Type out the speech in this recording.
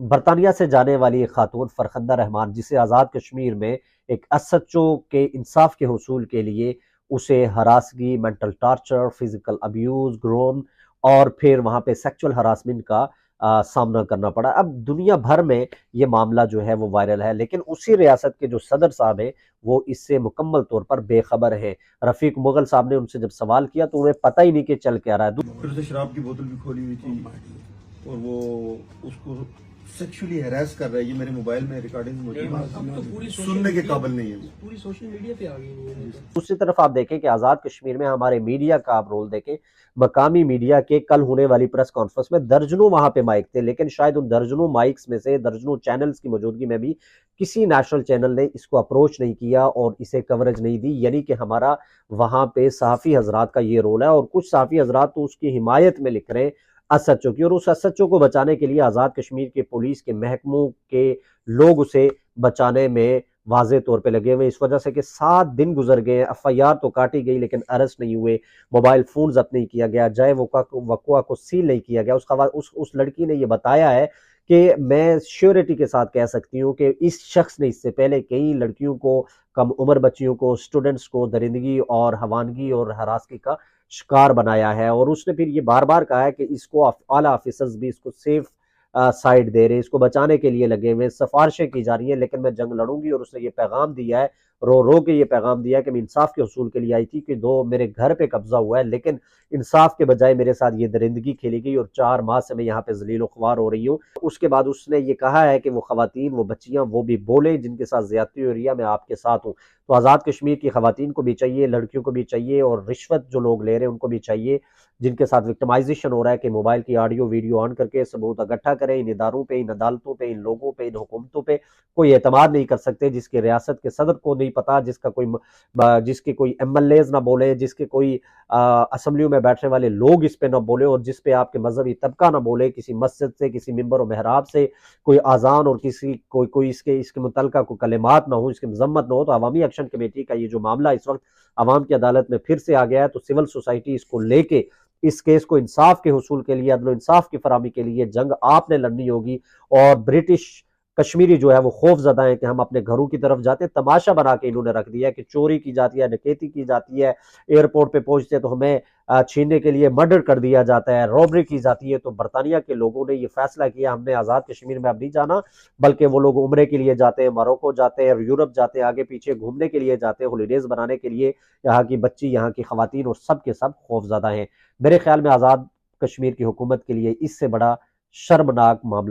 برطانیہ سے جانے والی ایک خاتون فرخندہ رحمان، جسے آزاد کشمیر میں ایک ایس ایچ او کے انصاف کے حصول کے لیے اسے ہراسگی، mental torture, physical abuse, groom اور پھر وہاں پہ سیکچول ہراسمنٹ کا سامنا کرنا پڑا۔ اب دنیا بھر میں یہ معاملہ جو ہے وہ وائرل ہے، لیکن اسی ریاست کے جو صدر صاحب ہیں وہ اس سے مکمل طور پر بے خبر ہیں۔ رفیق مغل صاحب نے ان سے جب سوال کیا تو انہیں پتہ ہی نہیں کہ چل کیا رہا ہے۔ پھر اسے شراب کی بوتل بھی کھولی ہوئی تھی اور وہ اس کو سیکشولی ہیراس کر رہا ہے۔ یہ میرے موبائل میں ریکارڈنگ موجود ہے، سننے کے قابل نہیں ہے، پوری سوشل میڈیا پہ آ گئی ہے۔ دوسری طرف آپ دیکھیں کہ آزاد کشمیر میں ہمارے میڈیا کا آپ رول دیکھیں، مقامی میڈیا کے کل ہونے والی پریس کانفرنس میں درجنوں وہاں پہ مائک تھے، لیکن شاید ان درجنوں مائکس میں سے درجنوں چینلز کی موجودگی میں بھی کسی نیشنل چینل نے اس کو اپروچ نہیں کیا اور اسے کوریج نہیں دی۔ یعنی کہ ہمارا وہاں پہ صحافی حضرات کا یہ رول ہے، اور کچھ صحافی حضرات تو اس کی حمایت میں لکھ رہے ہیں ایس ایچ او کی، اور اس ایس ایچ او کو بچانے کے لیے آزاد کشمیر کے پولیس کے محکموں کے لوگ اسے بچانے میں واضح طور پہ لگے ہوئے، اس وجہ سے کہ 7 دن گزر گئے، ایف آئی آر تو کاٹی گئی لیکن ارسٹ نہیں ہوئے، موبائل فون ضبط نہیں کیا گیا، جائے وقوع کو سیل نہیں کیا گیا۔ اس لڑکی نے یہ بتایا ہے کہ میں شیورٹی کے ساتھ کہہ سکتی ہوں کہ اس شخص نے اس سے پہلے کئی لڑکیوں کو، کم عمر بچیوں کو، سٹوڈنٹس کو درندگی اور حوانگی اور ہراسگی کا شکار بنایا ہے، اور اس نے پھر یہ بار بار کہا ہے کہ اس کو اعلیٰ آفیسرز بھی اس کو سیف سائڈ دے رہے ہیں، اس کو بچانے کے لیے لگے ہوئے، سفارشیں کی جا رہی ہیں، لیکن میں جنگ لڑوں گی۔ اور اس نے یہ پیغام دیا ہے، رو رو کے یہ پیغام دیا ہے کہ میں انصاف کے حصول کے لیے آئی تھی، کہ میرے گھر پہ قبضہ ہوا ہے، لیکن انصاف کے بجائے میرے ساتھ یہ درندگی کھیلی گئی اور 4 ماہ سے میں یہاں پہ ذلیل و خوار ہو رہی ہوں۔ اس کے بعد اس نے یہ کہا ہے کہ وہ خواتین، وہ بچیاں، وہ بھی بولیں جن کے ساتھ زیادتی ہو رہی ہے، میں آپ کے ساتھ ہوں۔ تو آزاد کشمیر کی خواتین کو بھی چاہیے، لڑکیوں کو بھی چاہیے، اور رشوت جو لوگ لے رہے ہیں ان کو بھی چاہیے، جن کے ساتھ وکٹمائزیشن ہو رہا ہے، کہ موبائل کی آڈیو ویڈیو آن کر کے ثبوت اکٹھا کریں۔ ان اداروں پہ، ان عدالتوں پہ، ان لوگوں پہ، ان حکومتوں پہ کوئی اعتماد نہیں کر سکتے جس کے ریاست کے صدر کو نہیں پتا، جس کے کوئی ایم ایل ایز نہ بولے، جس کے کوئی اسمبلیوں میں بیٹھنے والے لوگ اس پہ نہ بولے، اور جس پہ آپ کے مذہبی طبقہ نہ بولے، کسی مسجد سے، کسی ممبر و محراب سے کوئی اذان اور کوئی اس کے متعلقہ کوئی کلمات نہ ہو، اس کی مذمت نہ ہو۔ تو عوامی ایکشن کمیٹی کا یہ جو معاملہ اس وقت عوام کی عدالت میں پھر سے آ گیا ہے، تو سول سوسائٹی اس کو لے کے اس کیس کو انصاف کے حصول کے لیے، عدل و انصاف کی فراہمی کے لیے جنگ آپ نے لڑنی ہوگی۔ اور برٹش کشمیری جو ہے وہ خوف زدہ ہیں کہ ہم اپنے گھروں کی طرف جاتے ہیں، تماشا بنا کے انہوں نے رکھ دیا ہے کہ چوری کی جاتی ہے، ڈکیتی کی جاتی ہے، ایئرپورٹ پہ پہنچتے تو ہمیں چھیننے کے لیے مرڈر کر دیا جاتا ہے، روبری کی جاتی ہے۔ تو برطانیہ کے لوگوں نے یہ فیصلہ کیا، ہم نے آزاد کشمیر میں اب نہیں جانا، بلکہ وہ لوگ عمرے کے لیے جاتے ہیں، موروکو جاتے ہیں، یورپ جاتے ہیں، آگے پیچھے گھومنے کے لیے جاتے ہیں، ہالیڈیز بنانے کے لیے۔ یہاں کی بچی، یہاں کی خواتین اور سب کے سب خوف زدہ ہیں۔ میرے خیال میں آزاد کشمیر کی حکومت کے لیے اس سے بڑا شرمناک معاملہ